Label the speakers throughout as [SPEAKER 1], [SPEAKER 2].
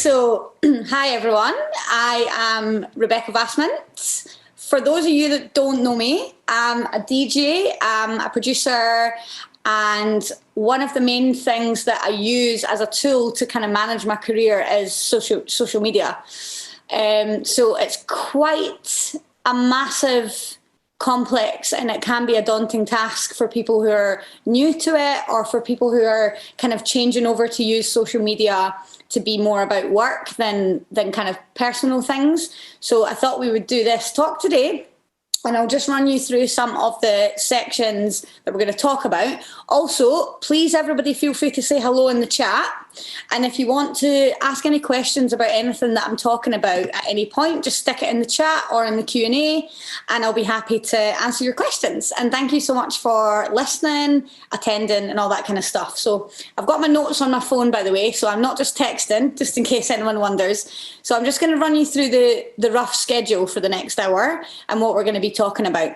[SPEAKER 1] So hi everyone, I am Rebbeca Vasmant. For those of you that don't know me, I'm a DJ, I'm a producer, and one of the main things that I use as a tool to kind of manage my career is social media. So it's quite a massive, complex, and it can be a daunting task for people who are new to it or for people who are kind of changing over to use social media to be more about work than kind of personal things. So I thought we would do this talk today, and I'll just run you through some of the sections that we're going to talk about. Also, please, everybody, feel free to say hello in the chat. And if you want to ask any questions about anything that I'm talking about at any point, just stick it in the chat or in the Q&A, and I'll be happy to answer your questions. And thank you so much for listening, attending, and all that kind of stuff. So I've got my notes on my phone, by the way, so I'm not just texting, just in case anyone wonders. So I'm just going to run you through the rough schedule for the next hour and what we're going to be talking about.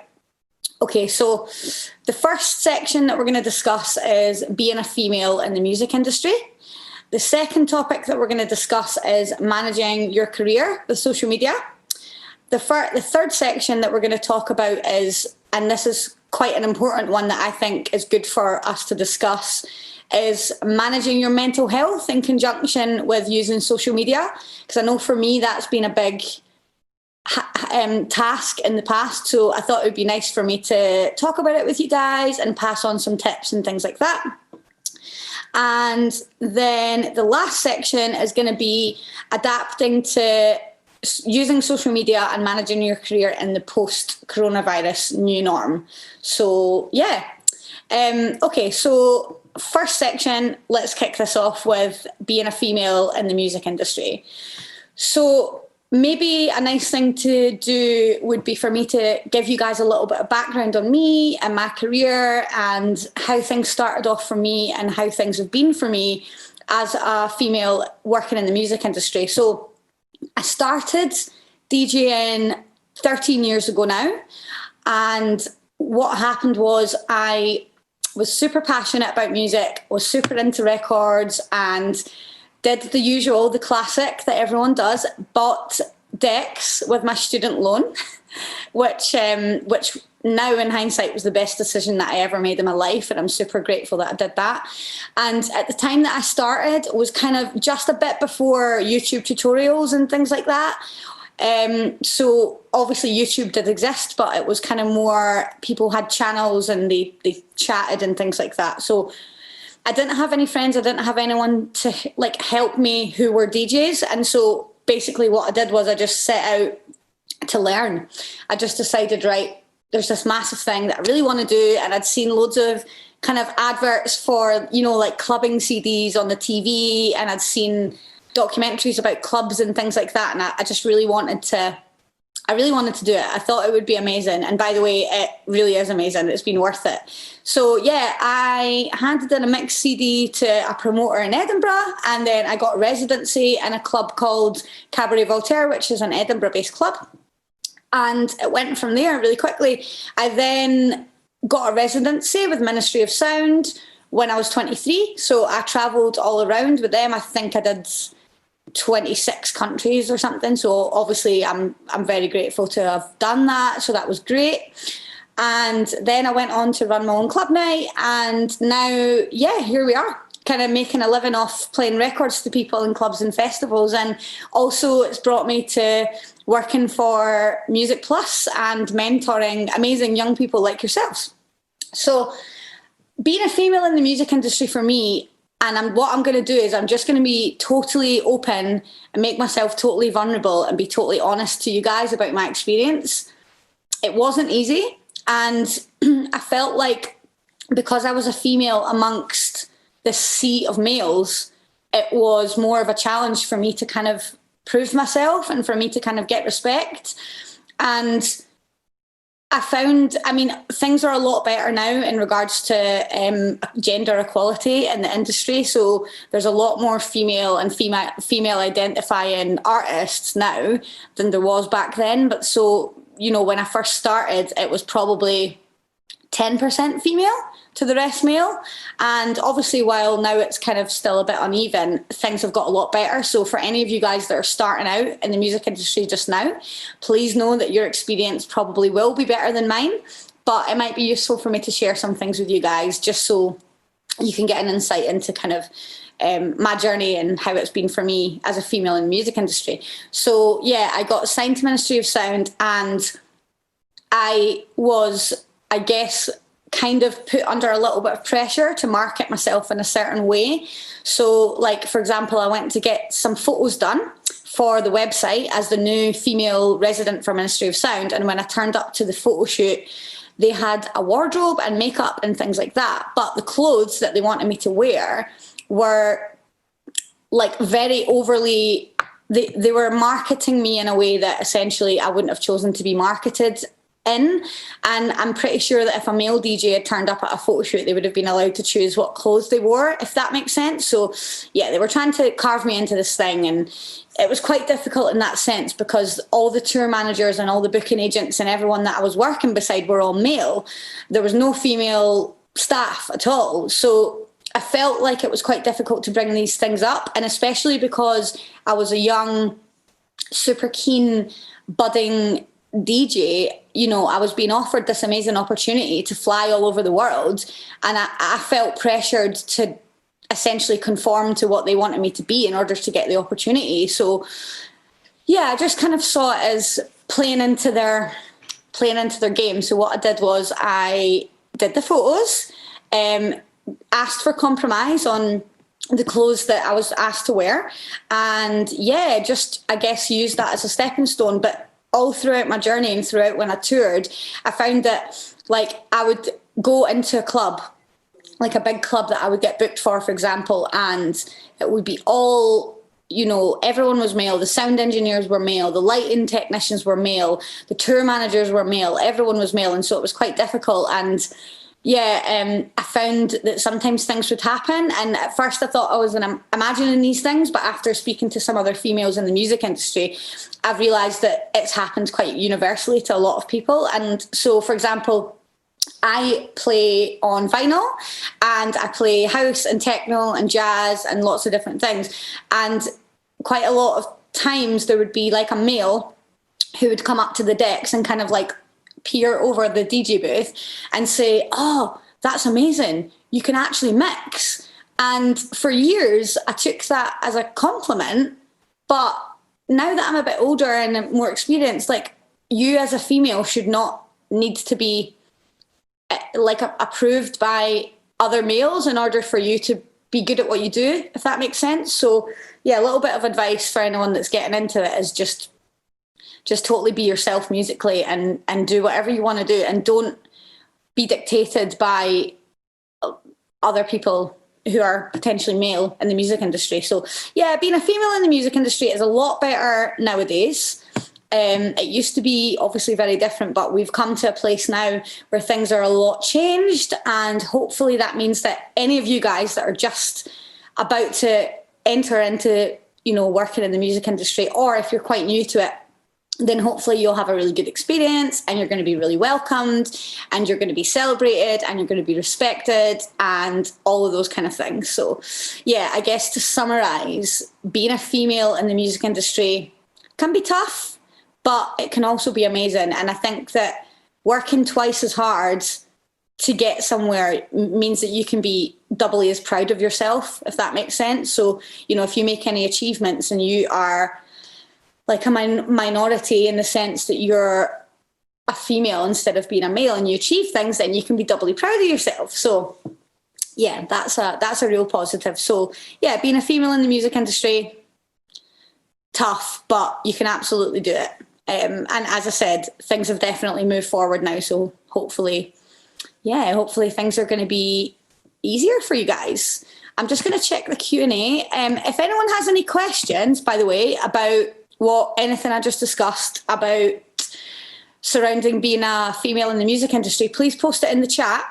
[SPEAKER 1] Okay, so the first section that we're going to discuss is being a female in the music industry. The second topic that we're going to discuss is managing your career with social media. The third section that we're going to talk about is, and this is quite an important one that I think is good for us to discuss, is managing your mental health in conjunction with using social media. Because I know for me that's been a big task in the past, so I thought it would be nice for me to talk about it with you guys and pass on some tips and things like that. And then the last section is going to be adapting to using social media and managing your career in the post-coronavirus new norm. So yeah, okay, so first section, let's kick this off with being a female in the music industry. So maybe a nice thing to do would be for me to give you guys a little bit of background on me and my career and how things started off for me and how things have been for me as a female working in the music industry. So I started DJing 13 years ago now, and what happened was I was super passionate about music, was super into records, and did the usual, the classic that everyone does, bought decks with my student loan, which now in hindsight was the best decision that I ever made in my life, and I'm super grateful that I did that. And at the time that I started, it was kind of just a bit before YouTube tutorials and things like that. So obviously YouTube did exist, but it was kind of more, people had channels and they chatted and things like that. So I didn't have any friends, I didn't have anyone to like help me who were DJs, and so basically what I did was I just set out to learn. I just decided, right, there's this massive thing that I really want to do, and I'd seen loads of kind of adverts for, you know, like clubbing CDs on the TV, and I'd seen documentaries about clubs and things like that, and I just really wanted to do it. I thought it would be amazing. And by the way, it really is amazing. It's been worth it. So yeah, I handed in a mixed CD to a promoter in Edinburgh, and then I got a residency in a club called Cabaret Voltaire, which is an Edinburgh-based club. And it went from there really quickly. I then got a residency with Ministry of Sound when I was 23. So I travelled all around with them. I think I did 26 countries or something, so obviously I'm very grateful to have done that, so that was great. And then I went on to run my own club night, and now here we are, kind of making a living off playing records to people in clubs and festivals. And also it's brought me to working for Music Plus and mentoring amazing young people like yourselves. So being a female in the music industry for me, and what I'm going to do is I'm just going to be totally open and make myself totally vulnerable and be totally honest to you guys about my experience. It wasn't easy. And I felt like because I was a female amongst this sea of males, it was more of a challenge for me to kind of prove myself and for me to kind of get respect. And I found, I mean, things are a lot better now in regards to gender equality in the industry. So there's a lot more female and female identifying artists now than there was back then. But so, you know, when I first started, it was probably 10% female to the rest male. And obviously, while now it's kind of still a bit uneven, things have got a lot better. So for any of you guys that are starting out in the music industry just now, please know that your experience probably will be better than mine, but it might be useful for me to share some things with you guys just so you can get an insight into kind of my journey and how it's been for me as a female in the music industry. So yeah, I got signed to Ministry of Sound, and I was, I guess, kind of put under a little bit of pressure to market myself in a certain way. So like, for example, I went to get some photos done for the website as the new female resident for Ministry of Sound. And when I turned up to the photo shoot, they had a wardrobe and makeup and things like that. But the clothes that they wanted me to wear were like very overly, they were marketing me in a way that essentially I wouldn't have chosen to be marketed in. And I'm pretty sure that if a male DJ had turned up at a photo shoot, they would have been allowed to choose what clothes they wore, if that makes sense. So yeah, they were trying to carve me into this thing, and it was quite difficult in that sense because all the tour managers and all the booking agents and everyone that I was working beside were all male. There was no female staff at all. So I felt like it was quite difficult to bring these things up, and especially because I was a young, super keen, budding DJ, you know, I was being offered this amazing opportunity to fly all over the world, and I felt pressured to essentially conform to what they wanted me to be in order to get the opportunity. So yeah, I just kind of saw it as playing into their game. So what I did was I did the photos, asked for compromise on the clothes that I was asked to wear, and yeah, just I guess used that as a stepping stone. But all throughout my journey and throughout when I toured, I found that like I would go into a club, like a big club that I would get booked for example, and it would be all, you know, everyone was male. The sound engineers were male, the lighting technicians were male, the tour managers were male, everyone was male. And so it was quite difficult. And yeah, I found that sometimes things would happen, and at first I thought I was imagining these things, but after speaking to some other females in the music industry, I've realised that it's happened quite universally to a lot of people. And so, for example, I play on vinyl, and I play house and techno and jazz and lots of different things, and quite a lot of times there would be like a male who would come up to the decks and kind of like peer over the DJ booth and say, "Oh, that's amazing, you can actually mix." And for years I took that as a compliment, but now that I'm a bit older and more experienced, like, you as a female should not need to be like approved by other males in order for you to be good at what you do, if that makes sense. So yeah, a little bit of advice for anyone that's getting into it is just totally be yourself musically and do whatever you want to do, and don't be dictated by other people who are potentially male in the music industry. So yeah, being a female in the music industry is a lot better nowadays. It used to be obviously very different, but we've come to a place now where things are a lot changed, and hopefully that means that any of you guys that are just about to enter into, you know, working in the music industry, or if you're quite new to it, then hopefully you'll have a really good experience, and you're going to be really welcomed, and you're going to be celebrated, and you're going to be respected, and all of those kind of things. So yeah, I guess to summarize, being a female in the music industry can be tough, but it can also be amazing. And I think that working twice as hard to get somewhere means that you can be doubly as proud of yourself, if that makes sense. So, you know, if you make any achievements and you are like a minority in the sense that you're a female instead of being a male, and you achieve things, then you can be doubly proud of yourself. So yeah, that's a real positive. So yeah, being a female in the music industry, tough, but you can absolutely do it. And as I said, things have definitely moved forward now. So hopefully things are going to be easier for you guys. I'm just going to check the Q&A. If anyone has any questions, by the way, about anything I just discussed about surrounding being a female in the music industry, please post it in the chat,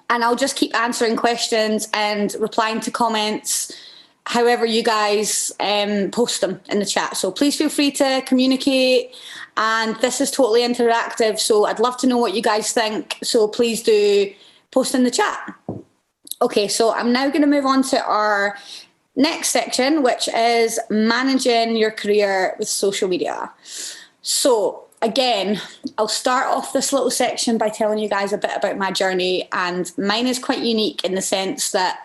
[SPEAKER 1] and I'll just keep answering questions and replying to comments however you guys post them in the chat. So please feel free to communicate And this is totally interactive, so I'd love to know what you guys think. So please do post in the chat. Okay, so I'm now going to move on to our next section, which is managing your career with social media. So again, I'll start off this little section by telling you guys a bit about my journey, and mine is quite unique in the sense that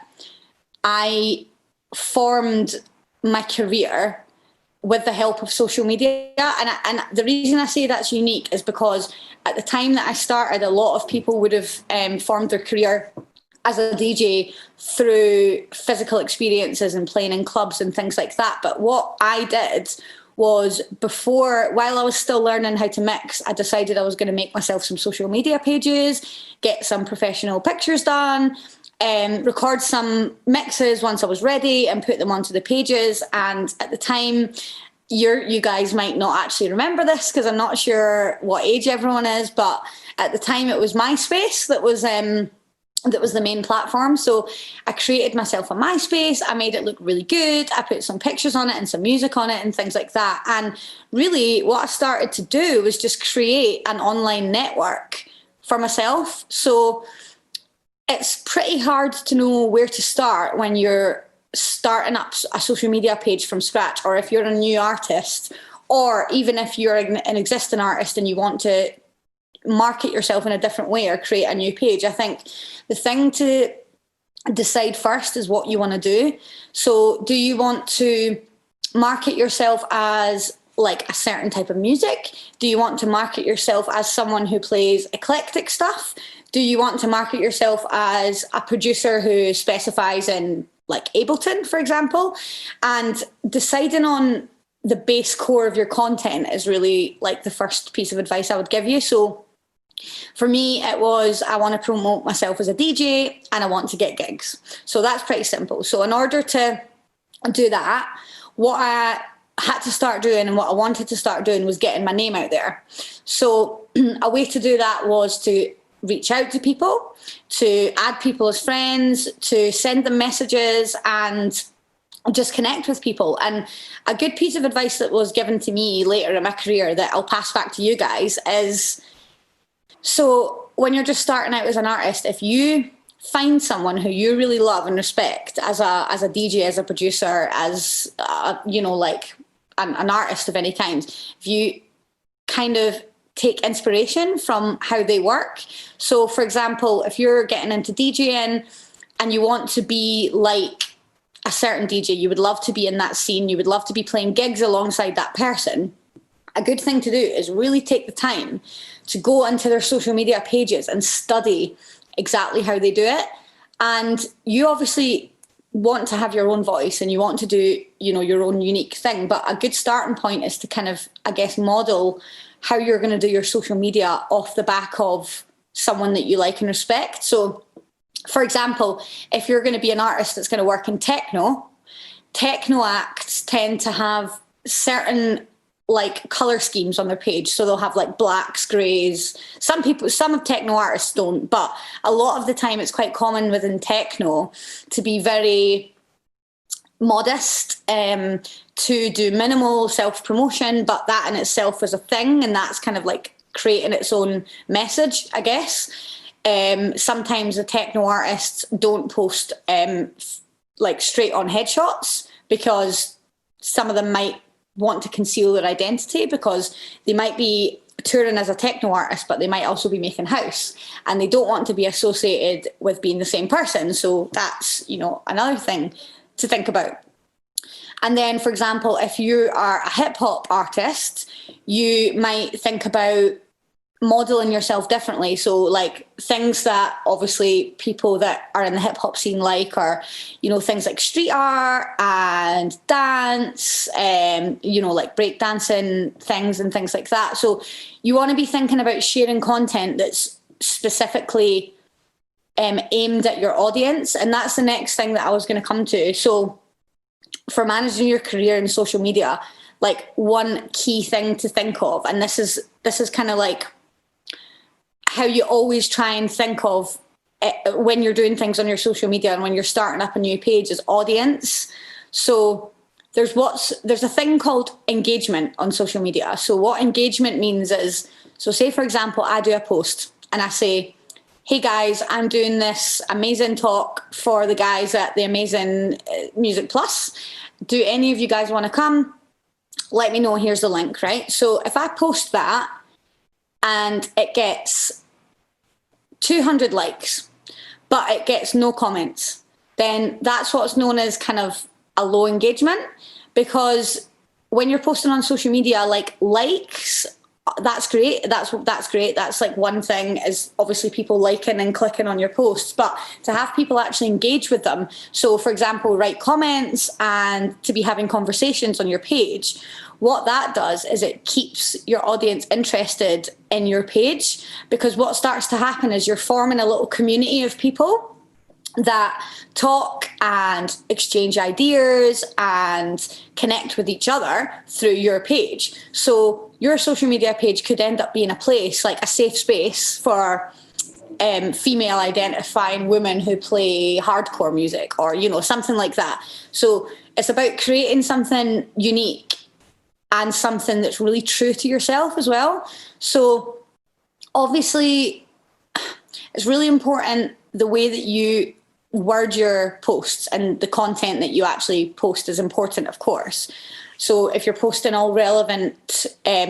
[SPEAKER 1] I formed my career with the help of social media. And the reason I say that's unique is because at the time that I started, a lot of people would have formed their career as a DJ through physical experiences and playing in clubs and things like that. But what I did was, while I was still learning how to mix, I decided I was going to make myself some social media pages, get some professional pictures done, record some mixes once I was ready and put them onto the pages. And at the time, you guys might not actually remember this because I'm not sure what age everyone is, but at the time it was MySpace that was the main platform. So I created myself a MySpace. I made it look really good. I put some pictures on it and some music on it and things like that. And really what I started to do was just create an online network for myself. So it's pretty hard to know where to start when you're starting up a social media page from scratch, or if you're a new artist, or even if you're an existing artist and you want to market yourself in a different way or create a new page. I think the thing to decide first is what you want to do. So do you want to market yourself as like a certain type of music? Do you want to market yourself as someone who plays eclectic stuff? Do you want to market yourself as a producer who specifies in like Ableton, for example? And deciding on the base core of your content is really like the first piece of advice I would give you. So for me, it was, I want to promote myself as a DJ and I want to get gigs. So that's pretty simple. So in order to do that, what I had to start doing and what I wanted to start doing was getting my name out there. So a way to do that was to reach out to people, to add people as friends, to send them messages and just connect with people. And a good piece of advice that was given to me later in my career that I'll pass back to you guys is, so when you're just starting out as an artist, if you find someone who you really love and respect as a DJ, as a producer, as like an artist of any kind, if you kind of take inspiration from how they work. So for example, if you're getting into DJing and you want to be like a certain DJ, you would love to be in that scene, you would love to be playing gigs alongside that person, a good thing to do is really take the time to go into their social media pages and study exactly how they do it. And you obviously want to have your own voice and you want to do, your own unique thing. But a good starting point is to kind of, I guess, model how you're going to do your social media off the back of someone that you like and respect. So for example, if you're going to be an artist that's going to work in techno acts tend to have certain like color schemes on their page. So they'll have like blacks, grays. Some of techno artists don't, but a lot of the time it's quite common within techno to be very modest, to do minimal self-promotion, but that in itself is a thing, and that's kind of like creating its own message, I guess. Sometimes the techno artists don't post like straight on headshots because some of them might want to conceal their identity because they might be touring as a techno artist, but they might also be making house and they don't want to be associated with being the same person. So that's, another thing to think about. And then, for example, if you are a hip hop artist, you might think about modeling yourself differently. So like things that obviously people that are in the hip hop scene like are, things like street art and dance, like break dancing things and things like that. So you want to be thinking about sharing content that's specifically aimed at your audience. And that's the next thing that I was going to come to. So for managing your career in social media, like one key thing to think of, and this is kind of like how you always try and think of it when you're doing things on your social media and when you're starting up a new page, is audience. So there's a thing called engagement on social media. So what engagement means is, so say for example, I do a post and I say, hey guys, I'm doing this amazing talk for the guys at the Amazing Music Plus. Do any of you guys want to come? Let me know, here's the link, right? So if I post that and it gets 200 likes, but it gets no comments, then that's what's known as kind of a low engagement, because when you're posting on social media, like likes, that's great. That's great. That's like one thing, is obviously people liking and clicking on your posts, but to have people actually engage with them. So for example, write comments and to be having conversations on your page. What that does is it keeps your audience interested in your page, because what starts to happen is you're forming a little community of people that talk and exchange ideas and connect with each other through your page. So your social media page could end up being a place, like a safe space for female identifying women who play hardcore music, or, you know, something like that. So it's about creating something unique and something that's really true to yourself as well. So obviously it's really important the way that you word your posts, and the content that you actually post is important, of course. So if you're posting all relevant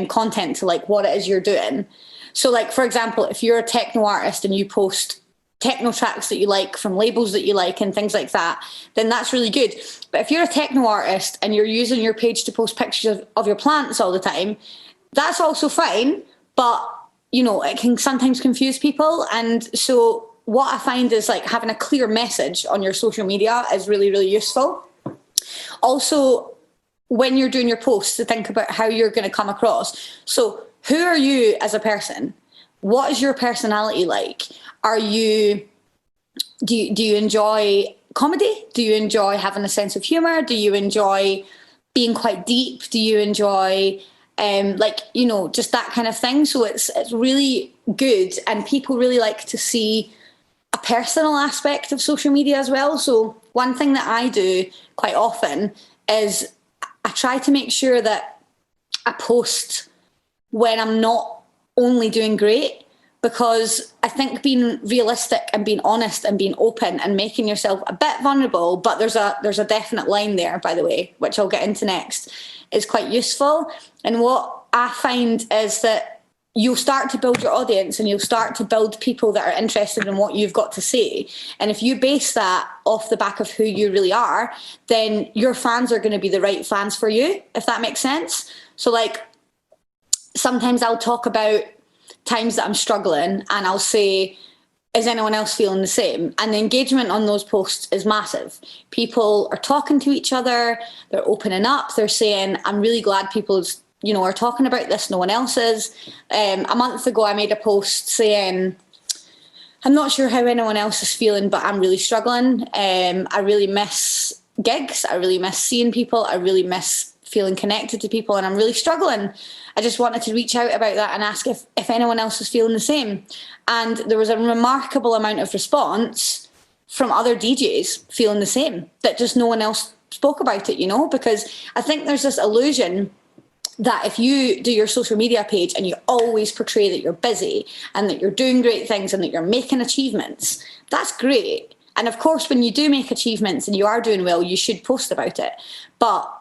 [SPEAKER 1] content to like what it is you're doing. So like, for example, if you're a techno artist and you post techno tracks that you like from labels that you like and things like that, then that's really good. But if you're a techno artist and you're using your page to post pictures of your plants all the time, that's also fine. But, you know, it can sometimes confuse people. And so what I find is like having a clear message on your social media is really, really useful. Also, when you're doing your posts, to think about how you're going to come across. So who are you as a person? What is your personality like? Do you enjoy comedy? Do you enjoy having a sense of humor? Do you enjoy being quite deep? Do you enjoy like, you know, just that kind of thing? So it's really good, and people really like to see a personal aspect of social media as well. So one thing that I do quite often is I try to make sure that I post when I'm not only doing great, because I think being realistic and being honest and being open and making yourself a bit vulnerable, but there's a definite line there, by the way, which I'll get into next, is quite useful. And what I find is that you'll start to build your audience, and you'll start to build people that are interested in what you've got to say. And if you base that off the back of who you really are, then your fans are going to be the right fans for you, if that makes sense. So like, sometimes I'll talk about times that I'm struggling and I'll say, is anyone else feeling the same? And the engagement on those posts is massive. People are talking to each other, they're opening up, they're saying, I'm really glad people's, you know, are talking about this, no one else is. A month ago I made a post saying, I'm not sure how anyone else is feeling, but I'm really struggling. I really miss gigs, I really miss seeing people, I really miss feeling connected to people, and I'm really struggling. I just wanted to reach out about that and ask if anyone else is feeling the same. And there was a remarkable amount of response from other DJs feeling the same, that just no one else spoke about it, you know, because I think there's this illusion that if you do your social media page and you always portray that you're busy and that you're doing great things and that you're making achievements, that's great. And of course, when you do make achievements and you are doing well, you should post about it. But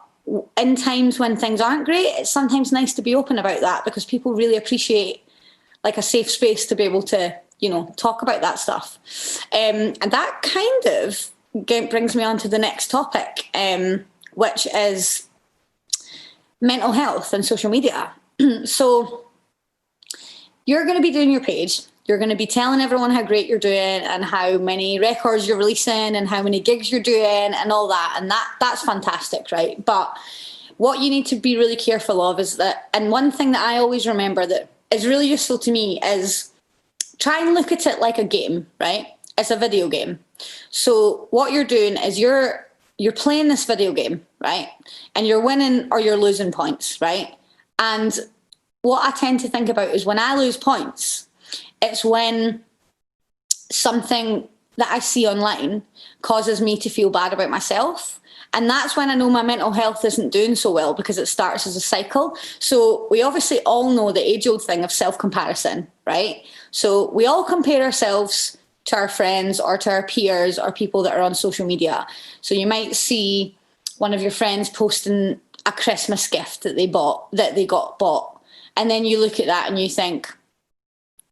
[SPEAKER 1] in times when things aren't great, it's sometimes nice to be open about that, because people really appreciate like a safe space to be able to, you know, talk about that stuff. And that kind of brings me on to the next topic, which is mental health and social media. So you're going to be doing your page. You're going to be telling everyone how great you're doing and how many records you're releasing and how many gigs you're doing and all that. And that's fantastic, right? But what you need to be really careful of is that, and one thing that I always remember that is really useful to me, is try and look at it like a game, right? It's a video game. So what you're doing is you're playing this video game, right? And you're winning or you're losing points, right? And what I tend to think about is when I lose points, it's when something that I see online causes me to feel bad about myself. And that's when I know my mental health isn't doing so well, because it starts as a cycle. So we obviously all know the age-old thing of self-comparison, right? So we all compare ourselves to our friends or to our peers or people that are on social media. So you might see one of your friends posting a Christmas gift that they got bought. And then you look at that and you think,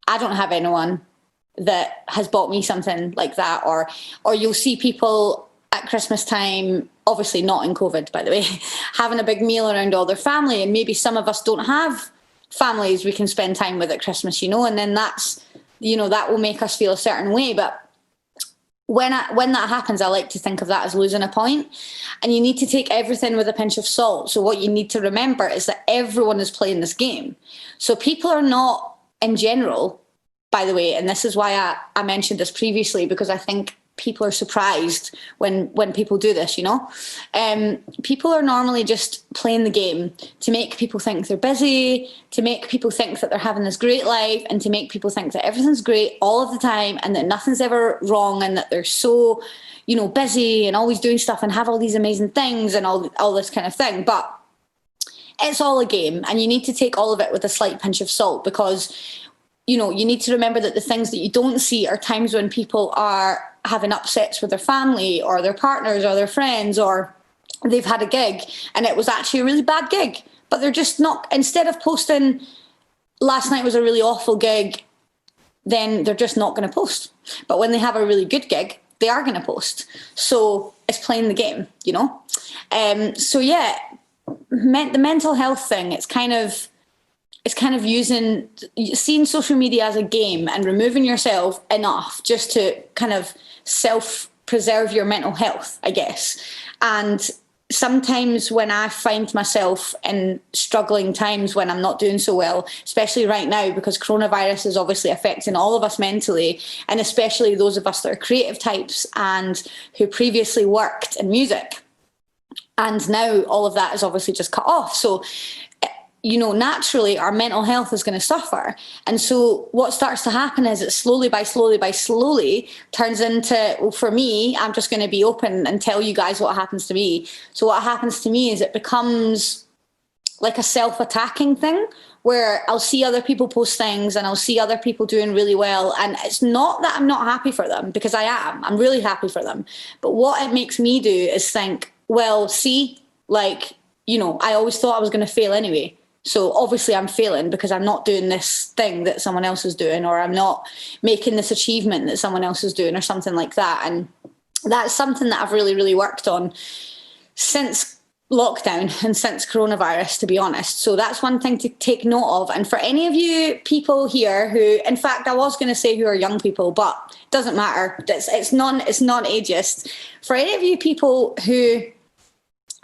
[SPEAKER 1] I don't have anyone that has bought me something like that. Or you'll see people at Christmas time, obviously not in COVID, by the way, having a big meal around all their family. And maybe some of us don't have families we can spend time with at Christmas, and then that's, that will make us feel a certain way. But when that happens, I like to think of that as losing a point. And you need to take everything with a pinch of salt. So what you need to remember is that everyone is playing this game. So people are not, in general, by the way, and this is why I mentioned this previously, because I think people are surprised when people do this, people are normally just playing the game to make people think they're busy, to make people think that they're having this great life, and to make people think that everything's great all of the time and that nothing's ever wrong, and that they're so, busy and always doing stuff and have all these amazing things and all this kind of thing. But it's all a game, and you need to take all of it with a slight pinch of salt, because you need to remember that the things that you don't see are times when people are having upsets with their family or their partners or their friends, or they've had a gig and it was actually a really bad gig, but they're just not, instead of posting last night was a really awful gig, then they're just not going to post. But when they have a really good gig, they are going to post. So it's playing the game, So yeah, the mental health thing, it's kind of seeing social media as a game and removing yourself enough just to kind of self-preserve your mental health, I guess. And sometimes when I find myself in struggling times when I'm not doing so well, especially right now, because coronavirus is obviously affecting all of us mentally, and especially those of us that are creative types and who previously worked in music. And now all of that is obviously just cut off. So naturally our mental health is going to suffer. And so what starts to happen is it slowly turns into, well, for me, I'm just going to be open and tell you guys what happens to me. So what happens to me is it becomes like a self-attacking thing, where I'll see other people post things and I'll see other people doing really well. And it's not that I'm not happy for them, because I'm really happy for them. But what it makes me do is think, well, see, I always thought I was going to fail anyway. So obviously I'm failing because I'm not doing this thing that someone else is doing, or I'm not making this achievement that someone else is doing, or something like that. And that's something that I've really, really worked on since lockdown and since coronavirus, to be honest. So that's one thing to take note of. And for any of you people here who, in fact, I was going to say who are young people, but it doesn't matter. It's non-ageist. For any of you people who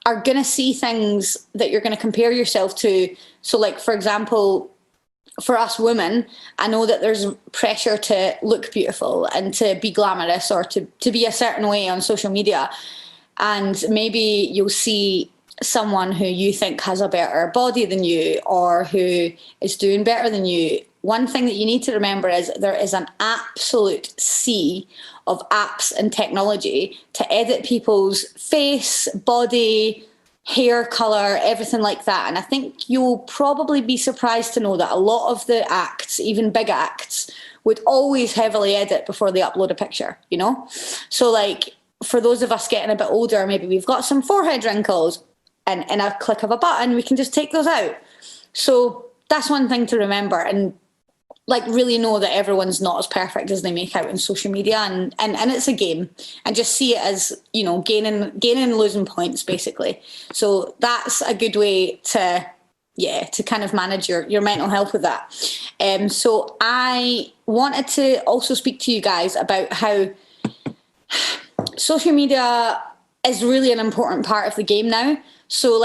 [SPEAKER 1] are going to see things that you're going to compare yourself to. So like, for example, for us women, I know that there's pressure to look beautiful and to be glamorous, or to be a certain way on social media. And maybe you'll see someone who you think has a better body than you, or who is doing better than you. One thing that you need to remember is there is an absolute sea of apps and technology to edit people's face, body, hair color, everything like that. And I think you'll probably be surprised to know that a lot of the acts, even big acts, would always heavily edit before they upload a picture, So like, for those of us getting a bit older, maybe we've got some forehead wrinkles, and in a click of a button, we can just take those out. So that's one thing to remember. And really know that everyone's not as perfect as they make out in social media, and it's a game, and just see it as, gaining and losing points, basically. So that's a good way to kind of manage your mental health with that. So I wanted to also speak to you guys about how social media is really an important part of the game now. So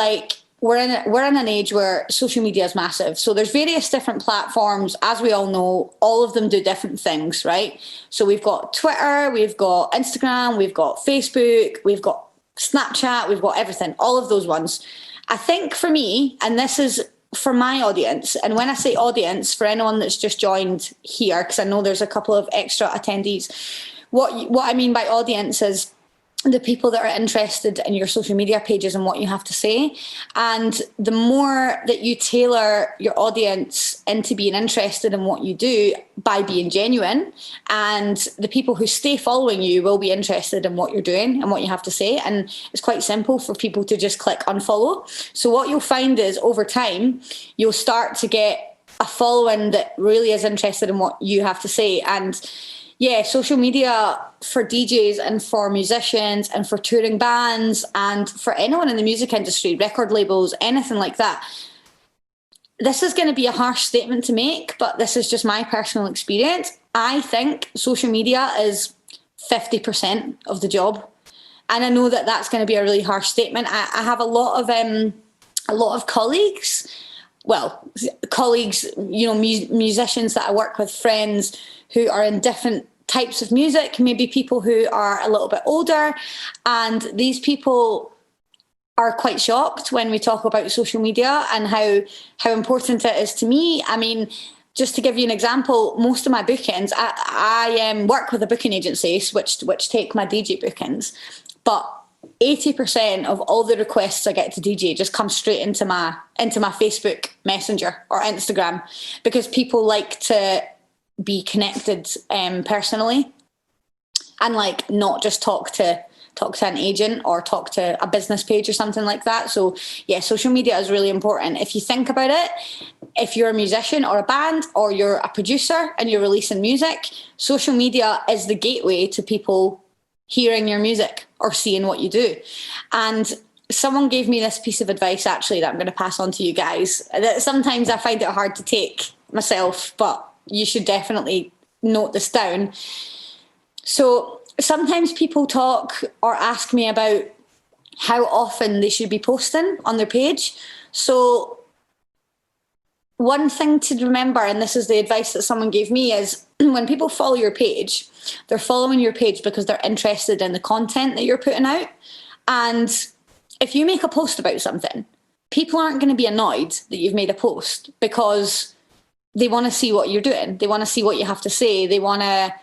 [SPEAKER 1] we're in an age where social media is massive. So there's various different platforms, as we all know. All of them do different things, right? So we've got Twitter, we've got Instagram, we've got Facebook, we've got Snapchat, we've got everything, all of those ones. I think for me, and this is for my audience, and when I say audience, for anyone that's just joined here, because I know there's a couple of extra attendees, what I mean by audience is the people that are interested in your social media pages and what you have to say. And the more that you tailor your audience into being interested in what you do by being genuine, and the people who stay following you will be interested in what you're doing and what you have to say. And it's quite simple for people to just click unfollow. So what you'll find is over time, you'll start to get a following that really is interested in what you have to say. And yeah, social media for DJs and for musicians and for touring bands and for anyone in the music industry, record labels, anything like that. This is going to be a harsh statement to make, but this is just my personal experience. I think social media is 50% of the job. And I know that that's going to be a really harsh statement. I have a lot of colleagues, musicians that I work with, friends who are in different types of music, maybe people who are a little bit older, and these people are quite shocked when we talk about social media and how important it is to me. I mean, just to give you an example, most of my bookings, I work with a booking agency which take my DJ bookings, but 80% of all the requests I get to DJ just come straight into my Facebook Messenger or Instagram, because people like to be connected personally and like not just talk to an agent or talk to a business page or something like that. So yeah, social media is really important. If you think about it, if you're a musician or a band or you're a producer and you're releasing music, social media is the gateway to people hearing your music or seeing what you do. And someone gave me this piece of advice actually that I'm going to pass on to you guys, that sometimes I find it hard to take myself, but you should definitely note this down. So sometimes people talk or ask me about how often they should be posting on their page. So one thing to remember, and this is the advice that someone gave me, is when people follow your page, they're following your page because they're interested in the content that you're putting out. And if you make a post about something, people aren't going to be annoyed that you've made a post, because they want to see what you're doing. They want to see what you have to say. They want to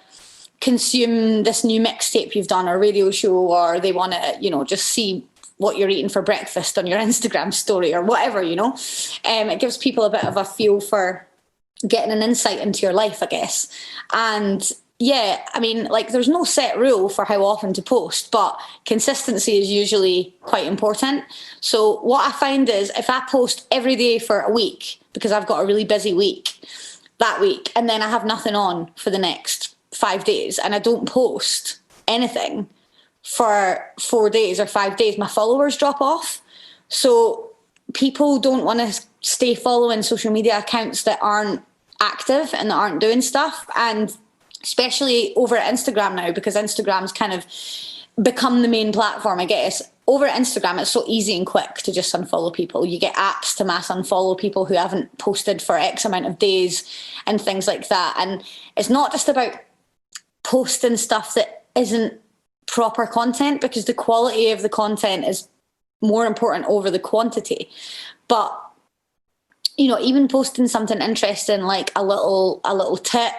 [SPEAKER 1] consume this new mixtape you've done or radio show, or they want to, just see what you're eating for breakfast on your Instagram story or whatever, It gives people a bit of a feel for getting an insight into your life, I guess. And yeah, I mean, there's no set rule for how often to post, but consistency is usually quite important. So what I find is if I post every day for a week, because I've got a really busy week that week, and then I have nothing on for the next 5 days and I don't post anything for 4 days or 5 days, my followers drop off. So people don't want to stay following social media accounts that aren't active and that aren't doing stuff. And especially over at Instagram now, because Instagram's kind of become the main platform, I guess. Over at Instagram, it's so easy and quick to just unfollow people. You get apps to mass unfollow people who haven't posted for X amount of days and things like that. And it's not just about posting stuff that isn't proper content, because the quality of the content is more important over the quantity. But even posting something interesting like a little tip,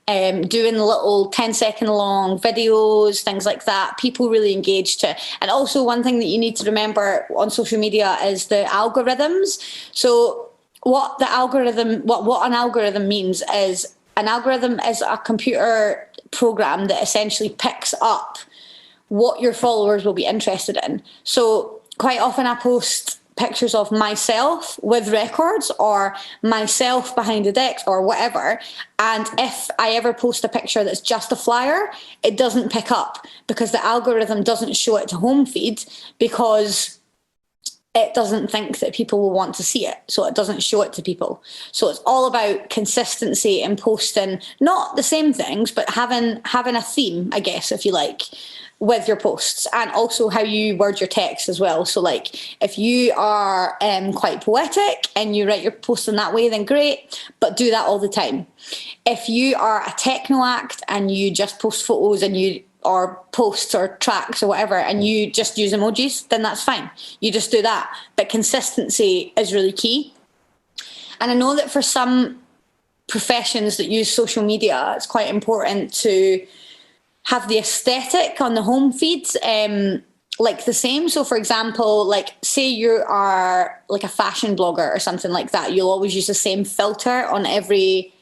[SPEAKER 1] doing little 10-second long videos, things like that, people really engage to. And also one thing that you need to remember on social media is the algorithms. So what an algorithm means is, an algorithm is a computer program that essentially picks up what your followers will be interested in. So quite often I post pictures of myself with records or myself behind a deck or whatever. And if I ever post a picture that's just a flyer, it doesn't pick up, because the algorithm doesn't show it to home feed, because it doesn't think that people will want to see it. So it doesn't show it to people. So it's all about consistency and posting, not the same things, but having a theme, I guess, if you like, with your posts, and also how you word your text as well. So if you are quite poetic and you write your posts in that way, then great, but do that all the time. If you are a techno act and you just post photos or posts or tracks or whatever, and you just use emojis, then that's fine. You just do that. But consistency is really key. And I know that for some professions that use social media, it's quite important to have the aesthetic on the home feed like the same. So for example, like say you are like a fashion blogger or something like that, you'll always use the same filter on every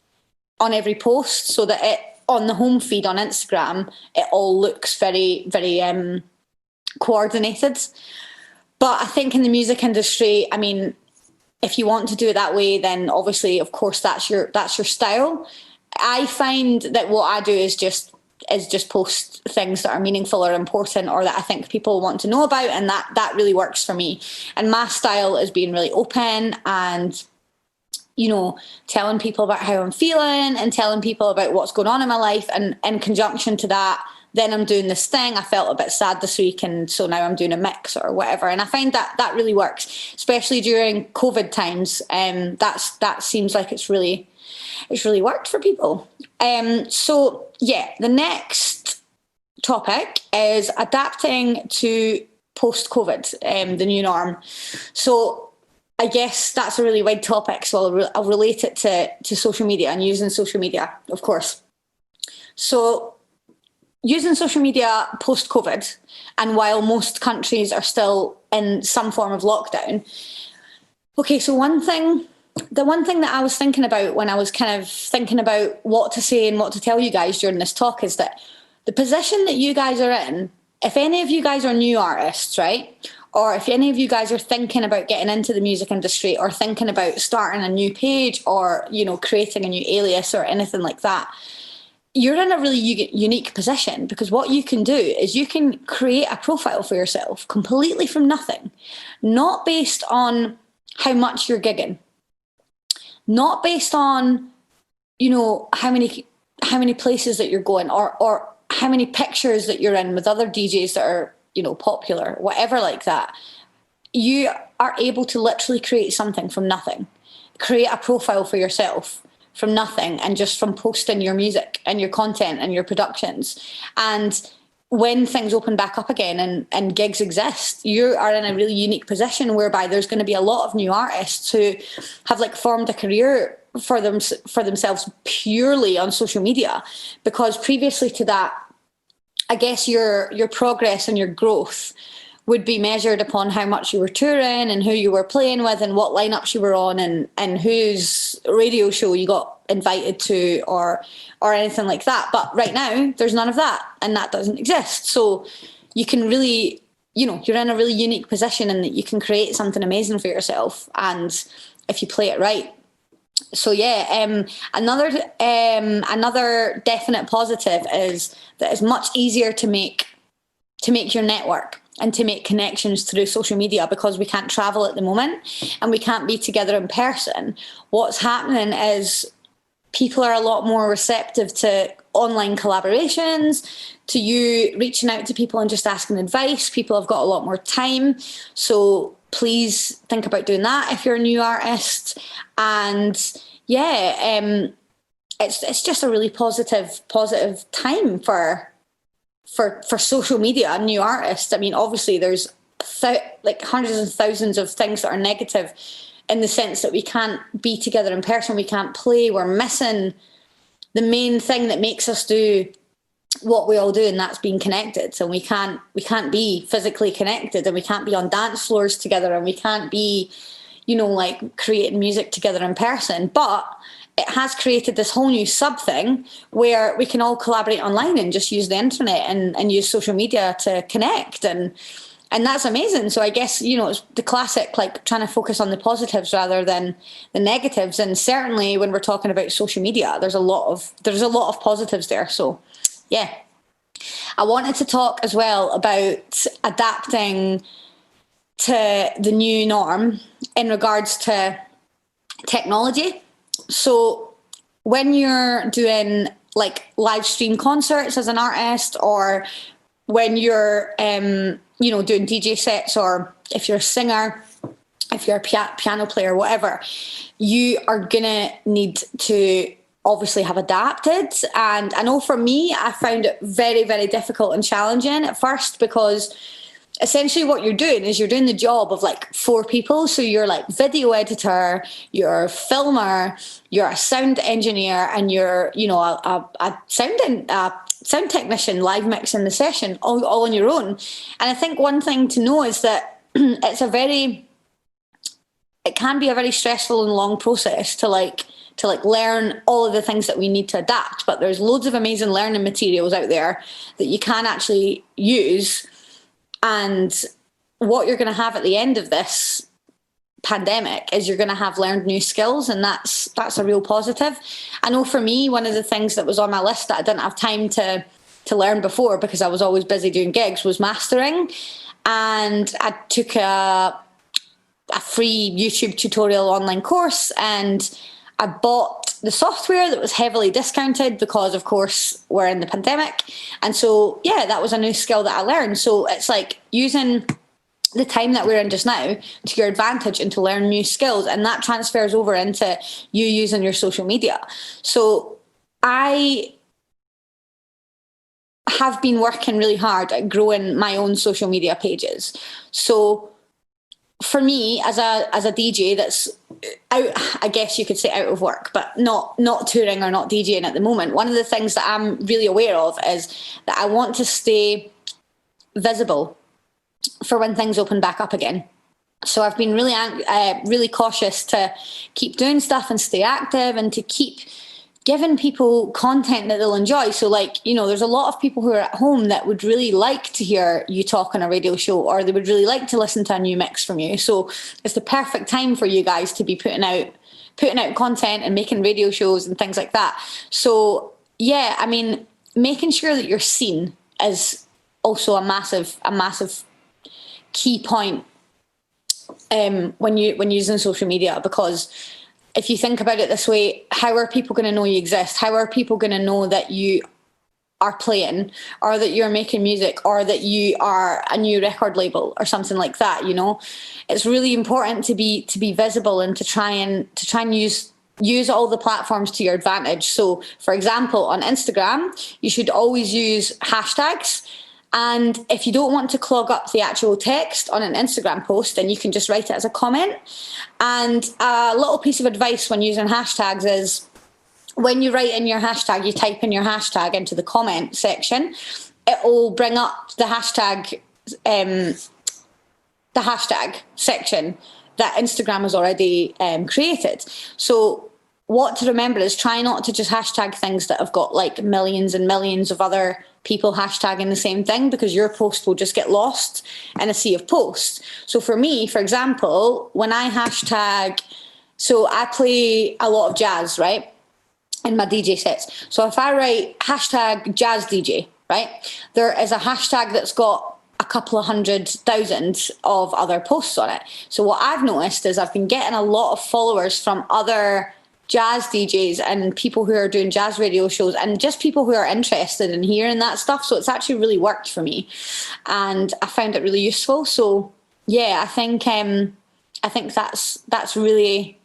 [SPEAKER 1] post, so that it on the home feed on Instagram, it all looks very, very coordinated. But I think in the music industry, I mean, if you want to do it that way, then obviously, of course, that's your style. I find that what I do is just post things that are meaningful or important, or that I think people want to know about, and that really works for me. And my style is being really open and, you know, telling people about how I'm feeling and telling people about what's going on in my life. And in conjunction to that, then I'm doing this thing. I felt a bit sad this week, and so now I'm doing a mix or whatever. And I find that really works, especially during COVID times. That seems like it's really worked for people. So yeah, the next topic is adapting to post-COVID, the new norm. So I guess that's a really wide topic, so I'll relate it to social media and using social media, of course. So using social media post-COVID, and while most countries are still in some form of lockdown. Okay, so the one thing that I was thinking about when I was kind of thinking about what to say and what to tell you guys during this talk is that the position that you guys are in, if any of you guys are new artists, right? Or if any of you guys are thinking about getting into the music industry, or thinking about starting a new page, or, you know, creating a new alias or anything like that, you're in a really unique position, because what you can do is you can create a profile for yourself completely from nothing, not based on how much you're gigging, not based on, you know, how many places that you're going, or how many pictures that you're in with other DJs that are, you know, popular, whatever like that. You are able to literally create something from nothing, create a profile for yourself from nothing, and just from posting your music and your content and your productions. And when things open back up again and gigs exist, you are in a really unique position whereby there's going to be a lot of new artists who have like formed a career for themselves purely on social media. Because previously to that, I guess your progress and your growth would be measured upon how much you were touring and who you were playing with and what lineups you were on and whose radio show you got invited to or anything like that. But right now, there's none of that, and that doesn't exist. So you can really, you know, you're in a really unique position in that you can create something amazing for yourself, and if you play it right. So yeah, another definite positive is that it's much easier to make your network and to make connections through social media, because we can't travel at the moment and we can't be together in person. What's happening is people are a lot more receptive to online collaborations, to you reaching out to people and just asking advice. People have got a lot more time. So please think about doing that if you're a new artist. And yeah, it's just a really positive time for social media and new artists. I mean, obviously there's like hundreds and thousands of things that are negative, in the sense that we can't be together in person, we can't play, we're missing the main thing that makes us do what we all do, and that's being connected. So we can't be physically connected, and we can't be on dance floors together, and we can't be, you know, like creating music together in person. But it has created this whole new sub thing where we can all collaborate online and just use the internet and use social media to connect, and that's amazing. So I guess, you know, it's the classic, like trying to focus on the positives rather than the negatives. And certainly when we're talking about social media, there's a lot of positives there. So yeah, I wanted to talk as well about adapting to the new norm in regards to technology. So when you're doing like live stream concerts as an artist, or when you're you know, doing DJ sets, or if you're a singer, if you're a piano player, whatever, you are gonna need to obviously have adapted. And I know for me, I found it very, very difficult and challenging at first, because essentially what you're doing is you're doing the job of like 4 people. So you're like video editor, you're a filmer, you're a sound engineer, and you're, you know, a sound technician live mixing the session all on your own. And I think one thing to know is that it can be a very stressful and long process to learn all of the things that we need to adapt. But there's loads of amazing learning materials out there that you can actually use. And what you're going to have at the end of this pandemic is you're going to have learned new skills, and that's a real positive. I know for me, one of the things that was on my list that I didn't have time to learn before because I was always busy doing gigs was mastering. And I took a free YouTube tutorial online course, and I bought the software that was heavily discounted because, of course, we're in the pandemic. And so, yeah, that was a new skill that I learned. So it's like using the time that we're in just now to your advantage and to learn new skills. And that transfers over into you using your social media. So I have been working really hard at growing my own social media pages. So for me, as a DJ that's out, I guess you could say out of work, but not touring or not DJing at the moment, one of the things that I'm really aware of is that I want to stay visible for when things open back up again. So I've been really cautious to keep doing stuff and stay active and to keep giving people content that they'll enjoy. So there's a lot of people who are at home that would really like to hear you talk on a radio show, or they would really like to listen to a new mix from you. So it's the perfect time for you guys to be putting out content and making radio shows and things like that. So yeah, I mean, making sure that you're seen is also a massive key point when using social media, because if you think about it this way, how are people going to know you exist? How are people going to know that you are playing, or that you're making music, or that you are a new record label or something like that? It's really important to be visible and to try and use all the platforms to your advantage. So, for example, on Instagram, you should always use hashtags. And if you don't want to clog up the actual text on an Instagram post, then you can just write it as a comment. And a little piece of advice when using hashtags is when you write in your hashtag, you type in your hashtag into the comment section, it will bring up the hashtag section that Instagram has already created. So what to remember is try not to just hashtag things that have got like millions and millions of other people hashtagging the same thing, because your post will just get lost in a sea of posts. So for me, for example, when I hashtag, so I play a lot of jazz, right, in my DJ sets. So if I write hashtag jazz DJ, right, there is a hashtag that's got a couple of 100,000 of other posts on it. So what I've noticed is I've been getting a lot of followers from other jazz DJs and people who are doing jazz radio shows, and just people who are interested in hearing that stuff. So it's actually really worked for me, and I found it really useful. So yeah, I think that's really,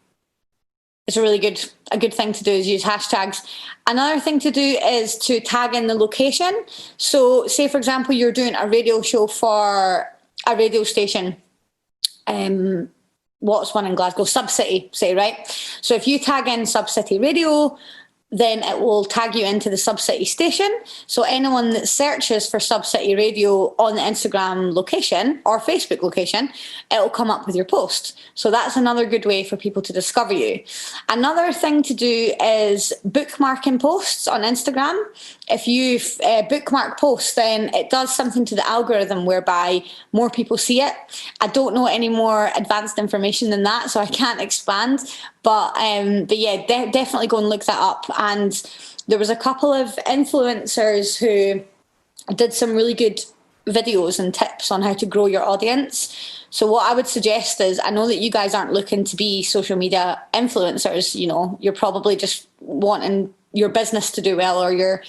[SPEAKER 1] it's a good thing to do, is use hashtags. Another thing to do is to tag in the location. So say, for example, you're doing a radio show for a radio station, what's one in Glasgow? Sub-City, say, right? So if you tag in Sub-City Radio, then it will tag you into the Sub-City station. So anyone that searches for Sub-City Radio on the Instagram location or Facebook location, it will come up with your post. So that's another good way for people to discover you. Another thing to do is bookmarking posts on Instagram. If you bookmark posts, then it does something to the algorithm whereby more people see it. I don't know any more advanced information than that, so I can't expand. But yeah, definitely go and look that up. And there was a couple of influencers who did some really good videos and tips on how to grow your audience. So what I would suggest is, I know that you guys aren't looking to be social media influencers, you're probably just wanting your business to do well, or your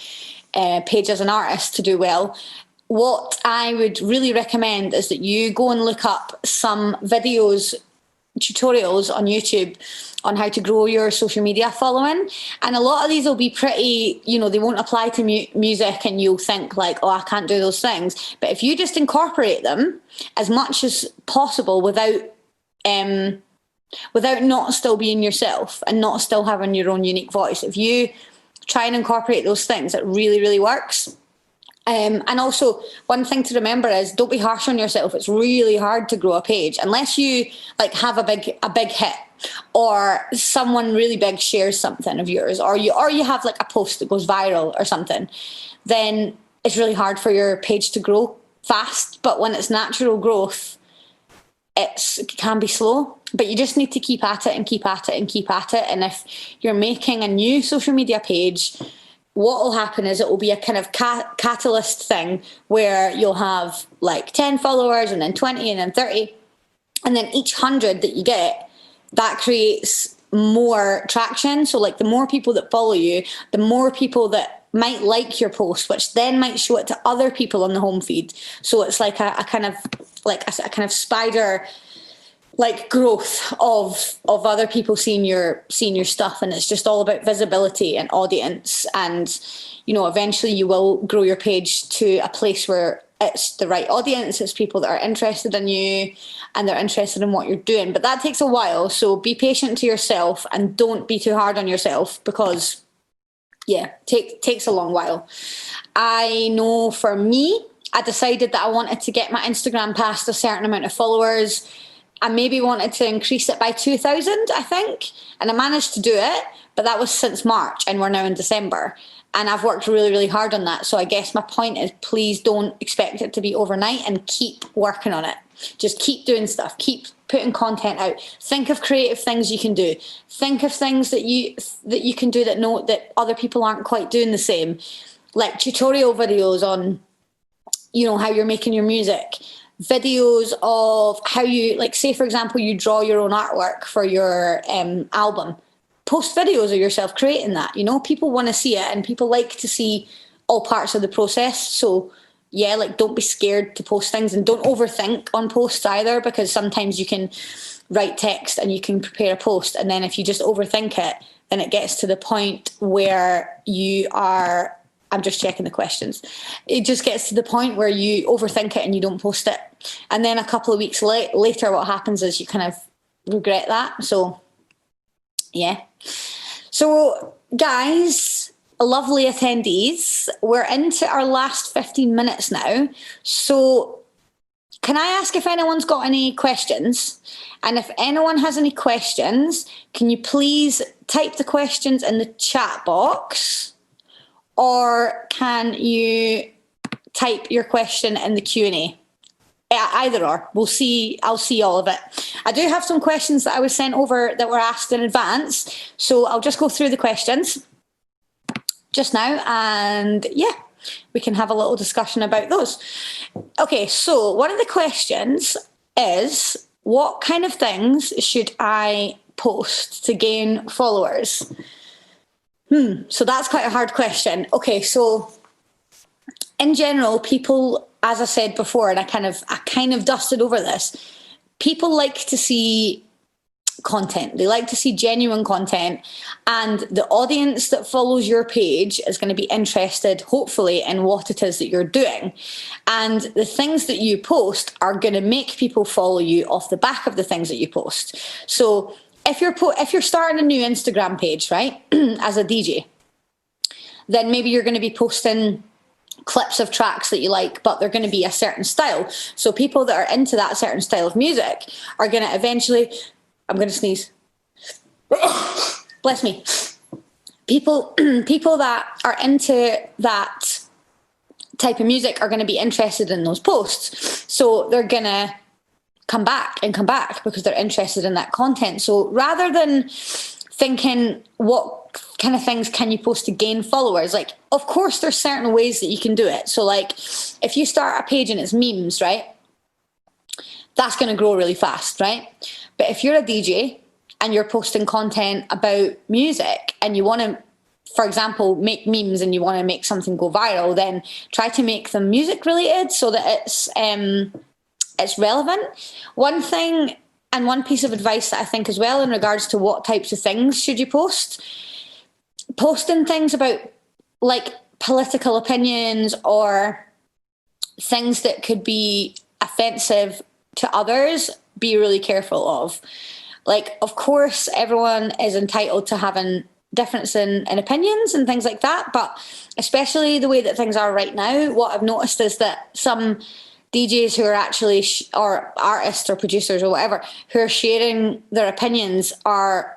[SPEAKER 1] page as an artist to do well. What I would really recommend is that you go and look up some videos, tutorials on YouTube on how to grow your social media following. And a lot of these will be pretty, they won't apply to music, and you'll think like, oh, I can't do those things. But if you just incorporate them as much as possible without not still being yourself and not still having your own unique voice, if you try and incorporate those things, it really, really works. And also, one thing to remember is don't be harsh on yourself. It's really hard to grow a page unless you like have a big hit, or someone really big shares something of yours, or you have like a post that goes viral or something. Then it's really hard for your page to grow fast. But when it's natural growth, it can be slow. But you just need to keep at it and keep at it and keep at it. And if you're making a new social media page, what will happen is it will be a kind of catalyst thing where you'll have like 10 followers and then 20 and then 30. And then each 100 that you get, that creates more traction. So like the more people that follow you, the more people that might like your post, which then might show it to other people on the home feed. So it's like a kind of spider like growth of other people seeing your stuff, and it's just all about visibility and audience. And eventually you will grow your page to a place where it's the right audience, it's people that are interested in you and they're interested in what you're doing. But that takes a while, so be patient to yourself and don't be too hard on yourself, because takes a long while. I know for me, I decided that I wanted to get my Instagram past a certain amount of followers. I maybe wanted to increase it by 2,000, I think. And I managed to do it, but that was since March and we're now in December. And I've worked really, really hard on that. So I guess my point is, please don't expect it to be overnight and keep working on it. Just keep doing stuff. Keep putting content out. Think of creative things you can do. Think of things that you can do that other people aren't quite doing the same. Like tutorial videos on, how you're making your music. Videos of how you, like, say for example, you draw your own artwork for your album. Post videos of yourself creating that. People want to see it, and people like to see all parts of the process. So don't be scared to post things, and don't overthink on posts either, because sometimes you can write text and you can prepare a post, and then if you just overthink it, then it gets to the point where I'm just checking the questions. It just gets to the point where you overthink it and you don't post it. And then a couple of weeks later, what happens is you kind of regret that. So, yeah. So, guys, lovely attendees, we're into our last 15 minutes now. So, can I ask if anyone's got any questions? And if anyone has any questions, can you please type the questions in the chat box? Or can you type your question in the Q&A? Either or. I'll see all of it. I do have some questions that I was sent over that were asked in advance. So I'll just go through the questions just now. And we can have a little discussion about those. Okay, so one of the questions is, what kind of things should I post to gain followers? So that's quite a hard question. Okay, so in general, people, as I said before, and I kind of dusted over this, people like to see content. They like to see genuine content, and the audience that follows your page is going to be interested, hopefully, in what it is that you're doing. And the things that you post are going to make people follow you off the back of the things that you post. So if you're starting a new Instagram page, right, as a DJ, then maybe you're going to be posting clips of tracks that you like, but they're going to be a certain style. So people that are into that certain style of music are going to eventually, I'm going to sneeze. Bless me. People that are into that type of music are going to be interested in those posts. So they're going to come back because they're interested in that content. So rather than thinking what kind of things can you post to gain followers, like, of course there's certain ways that you can do it. So like if you start a page and it's memes, right, that's going to grow really fast, right? But if you're a DJ and you're posting content about music and you want to, for example, make memes and you want to make something go viral, then try to make them music related so that it's relevant. One thing and one piece of advice that I think as well in regards to what types of things should you post, posting things about like political opinions or things that could be offensive to others, be really careful of. Like, of course, everyone is entitled to having difference in opinions and things like that. But especially the way that things are right now, what I've noticed is that some DJs who are actually, or artists or producers or whatever, who are sharing their opinions are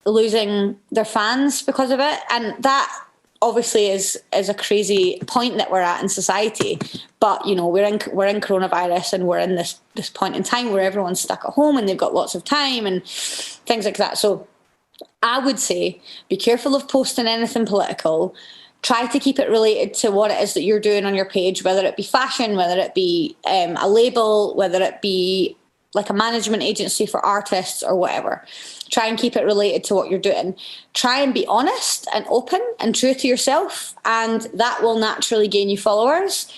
[SPEAKER 1] losing their fans because of it. And that obviously is a crazy point that we're at in society. But, you know, we're in coronavirus, and we're in this point in time where everyone's stuck at home and they've got lots of time and things like that. So I would say be careful of posting anything political. Try to keep it related to what it is that you're doing on your page, whether it be fashion, whether it be a label, whether it be like a management agency for artists or whatever. Try and keep it related to what you're doing. Try and be honest and open and true to yourself, and that will naturally gain you followers.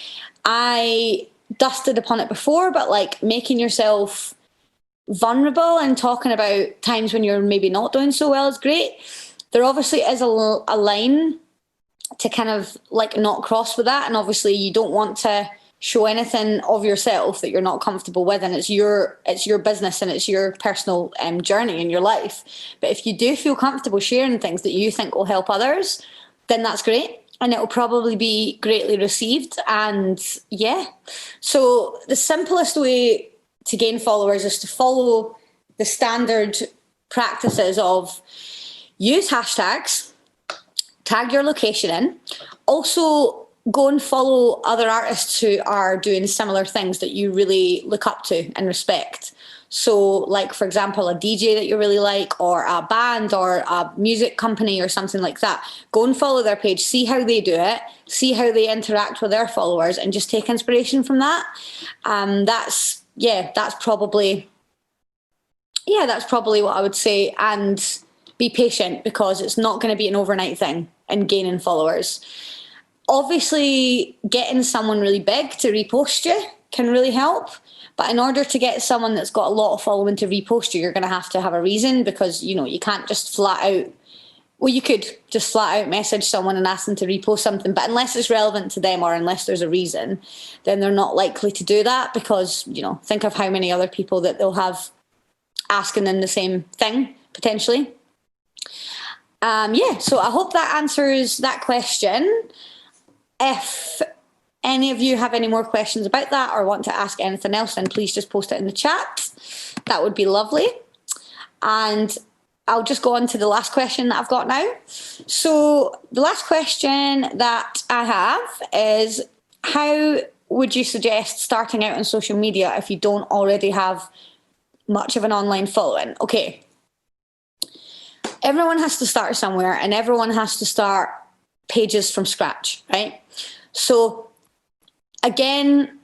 [SPEAKER 1] I dusted upon it before, but like making yourself vulnerable and talking about times when you're maybe not doing so well is great. There obviously is a line to kind of like not cross with that, and obviously you don't want to show anything of yourself that you're not comfortable with, and it's your business and it's your personal journey in your life. But if you do feel comfortable sharing things that you think will help others, then that's great, and it will probably be greatly received. And yeah, so the simplest way to gain followers is to follow the standard practices of use hashtags, tag your location in. Also, go and follow other artists who are doing similar things that you really look up to and respect. So, like, for example, a DJ that you really like, or a band, or a music company, or something like that. Go and follow their page, see how they do it, see how they interact with their followers, and just take inspiration from that. That's probably what I would say. And be patient, because it's not going to be an overnight thing in gaining followers. Obviously, getting someone really big to repost you can really help. But in order to get someone that's got a lot of following to repost you, you're going to have a reason, because, you know, you can't just flat out, well, you could just flat out message someone and ask them to repost something, but unless it's relevant to them or unless there's a reason, then they're not likely to do that, because, you know, think of how many other people that they'll have asking them the same thing, potentially. So I hope that answers that question. If any of you have any more questions about that or want to ask anything else, then please just post it in the chat. That would be lovely. And I'll just go on to the last question that I've got now. So the last question that I have is, how would you suggest starting out on social media if you don't already have much of an online following? Okay. Everyone has to start somewhere, and everyone has to start pages from scratch, right? So again,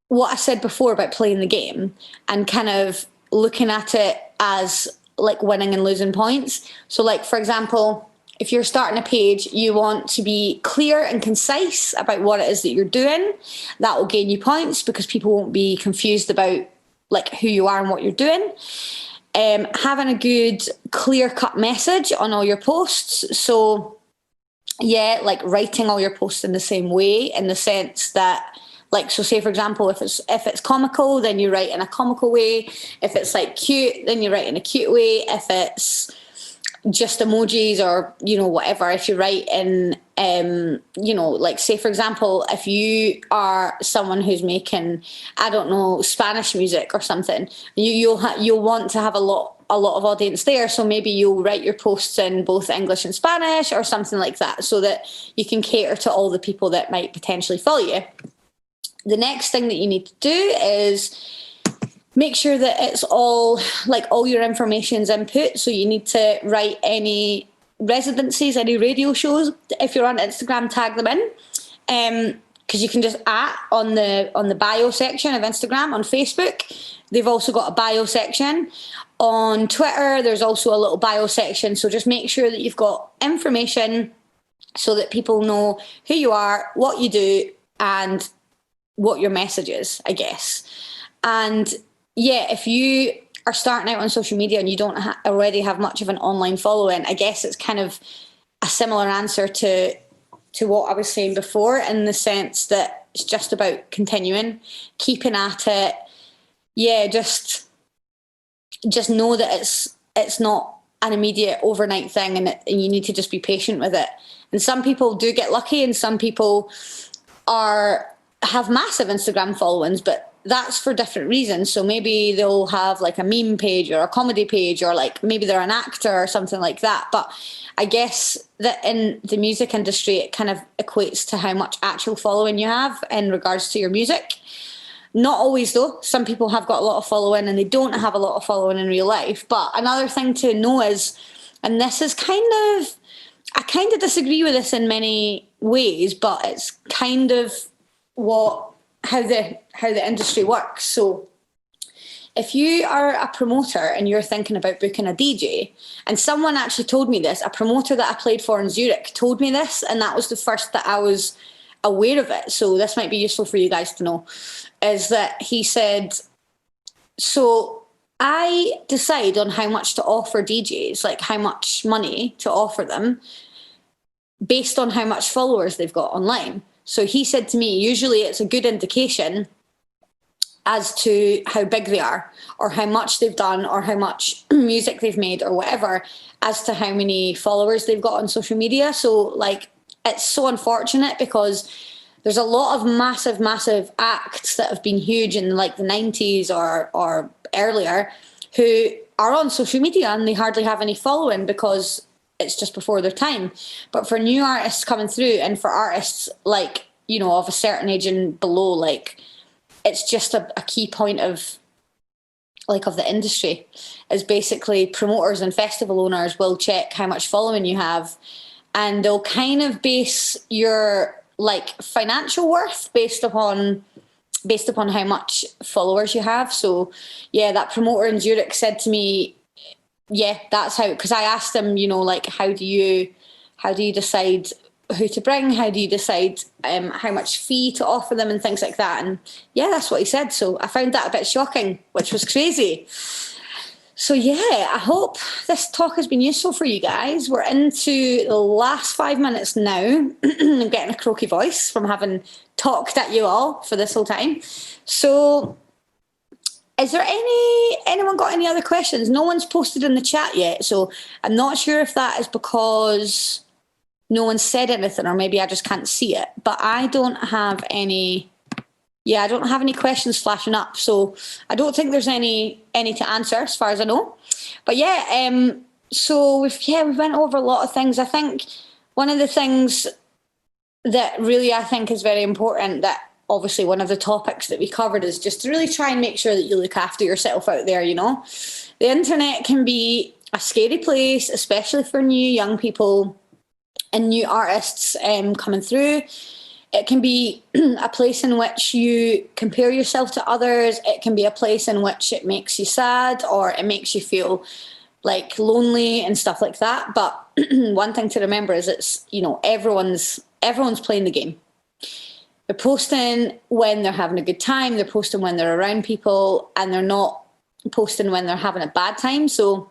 [SPEAKER 1] what I said before about playing the game and kind of looking at it as like winning and losing points. So like, for example, if you're starting a page, you want to be clear and concise about what it is that you're doing. That will gain you points, because people won't be confused about like who you are and what you're doing. Having a good clear-cut message on all your posts. So yeah, like writing all your posts in the same way, in the sense that, like, so say for example, if it's comical, then you write in a comical way. If it's like cute, then you write in a cute way. If it's just emojis or, you know, whatever, if you write in, you know, like say for example, if you are someone who's making, I don't know, Spanish music or something, you'll want to have a lot of audience there. So maybe you'll write your posts in both English and Spanish or something like that, so that you can cater to all the people that might potentially follow you. The next thing that you need to do is make sure that it's all, like, all your information's input. So you need to write any residencies, any radio shows. If you're on Instagram, tag them in. Because you can just on the bio section of Instagram. On Facebook, they've also got a bio section. On Twitter, there's also a little bio section. So just make sure that you've got information so that people know who you are, what you do, and what your message is, I guess. And yeah, if you are starting out on social media and you don't already have much of an online following, I guess it's kind of a similar answer to what I was saying before, in the sense that it's just about continuing, keeping at it. Yeah, just know that it's not an immediate overnight thing, and you need to just be patient with it. And some people do get lucky, and some people have massive Instagram followings, but that's for different reasons. So maybe they'll have like a meme page or a comedy page, or like maybe they're an actor or something like that. But I guess that in the music industry, it kind of equates to how much actual following you have in regards to your music. Not always though. Some people have got a lot of following and they don't have a lot of following in real life. But another thing to know is, and this is I kind of disagree with this in many ways, but it's kind of how the industry works. So if you are a promoter and you're thinking about booking a DJ, and someone actually told me this, a promoter that I played for in Zurich told me this, and that was the first that I was aware of it. So this might be useful for you guys to know, is that he said, so I decide on how much to offer DJs, like how much money to offer them based on how much followers they've got online. So he said to me, usually it's a good indication as to how big they are, or how much they've done, or how much music they've made, or whatever, as to how many followers they've got on social media. So like, it's so unfortunate because there's a lot of massive acts that have been huge in like the 90s or earlier who are on social media and they hardly have any following because it's just before their time. But for new artists coming through, and for artists like, you know, of a certain age and below, like, it's just a key point of the industry, is basically promoters and festival owners will check how much following you have, and they'll kind of base your like financial worth based upon how much followers you have. So yeah, that promoter in Zurich said to me, yeah, that's how, because I asked him, you know, like, how do you decide who to bring? How do you decide how much fee to offer them and things like that? And yeah, that's what he said. So I found that a bit shocking, which was crazy. So yeah, I hope this talk has been useful for you guys. We're into the last 5 minutes now. I'm getting a croaky voice from having talked at you all for this whole time. So is there anyone got any other questions? No one's posted in the chat yet, so I'm not sure if that is because no one said anything, or maybe I just can't see it. But I don't have any. Yeah, I don't have any questions flashing up, so I don't think there's any to answer as far as I know. But yeah, so we've went over a lot of things. I think one of the things that really I think is very important, that obviously one of the topics that we covered, is just to really try and make sure that you look after yourself out there. You know, the internet can be a scary place, especially for new young people and new artists coming through. It can be a place in which you compare yourself to others. It can be a place in which it makes you sad, or it makes you feel like lonely and stuff like that. But one thing to remember is it's, you know, everyone's playing the game. They're posting when they're having a good time. They're posting when they're around people, and they're not posting when they're having a bad time. So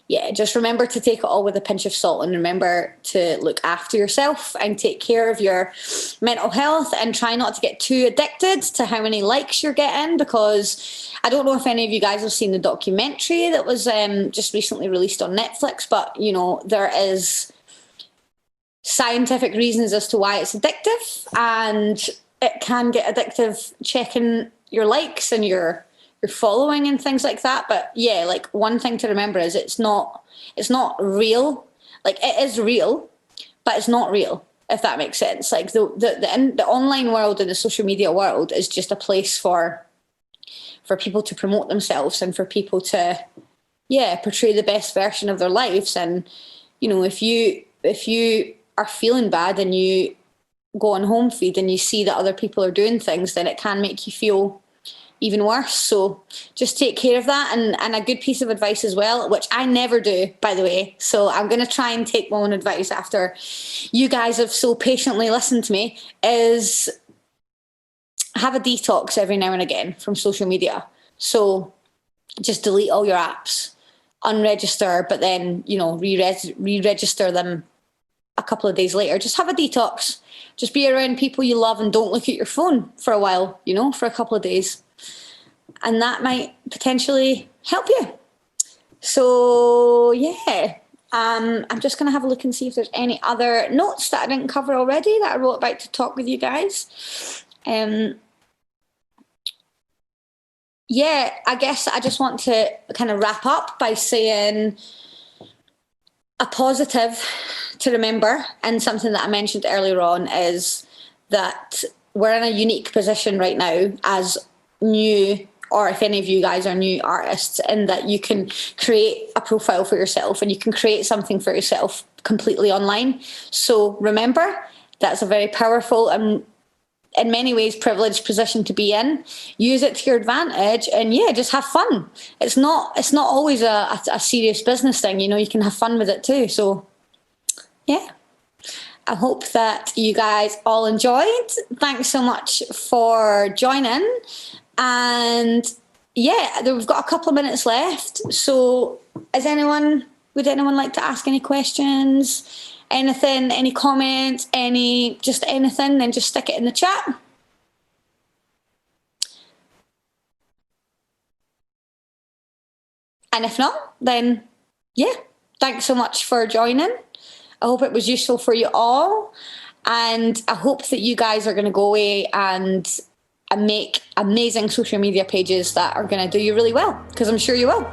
[SPEAKER 1] yeah, just remember to take it all with a pinch of salt, and remember to look after yourself and take care of your mental health, and try not to get too addicted to how many likes you're getting, because I don't know if any of you guys have seen the documentary that was just recently released on Netflix, but you know, there is scientific reasons as to why it's addictive, and it can get addictive checking your likes and your following and things like that. But yeah, like, one thing to remember is it's not real. Like, it is real, but it's not real, if that makes sense. Like, the online world and the social media world is just a place for people to promote themselves, and for people to portray the best version of their lives. And you know, if you are feeling bad and you go on home feed and you see that other people are doing things, then it can make you feel even worse. So just take care of that. And a good piece of advice as well, which I never do, by the way, so I'm going to try and take my own advice after you guys have so patiently listened to me, is have a detox every now and again from social media. So just delete all your apps, unregister, but then, you know, re-register them a couple of days later. Just have a detox. Just be around people you love, and don't look at your phone for a while, you know, for a couple of days. And that might potentially help you. So yeah, I'm just going to have a look and see if there's any other notes that I didn't cover already that I wrote about to talk with you guys. Yeah, I guess I just want to kind of wrap up by saying a positive to remember, and something that I mentioned earlier on, is that we're in a unique position right now as new, or if any of you guys are new artists, in that you can create a profile for yourself and you can create something for yourself completely online. So remember, that's a very powerful and in many ways privileged position to be in. Use it to your advantage, and yeah, just have fun. It's not always a serious business thing, you know. You can have fun with it too. So yeah, I hope that you guys all enjoyed. Thanks so much for joining. And yeah, we've got a couple of minutes left. So would anyone like to ask any questions? Anything, any comments, just anything, then just stick it in the chat. And if not, then yeah, thanks so much for joining. I hope it was useful for you all. And I hope that you guys are going to go away and make amazing social media pages that are going to do you really well, because I'm sure you will.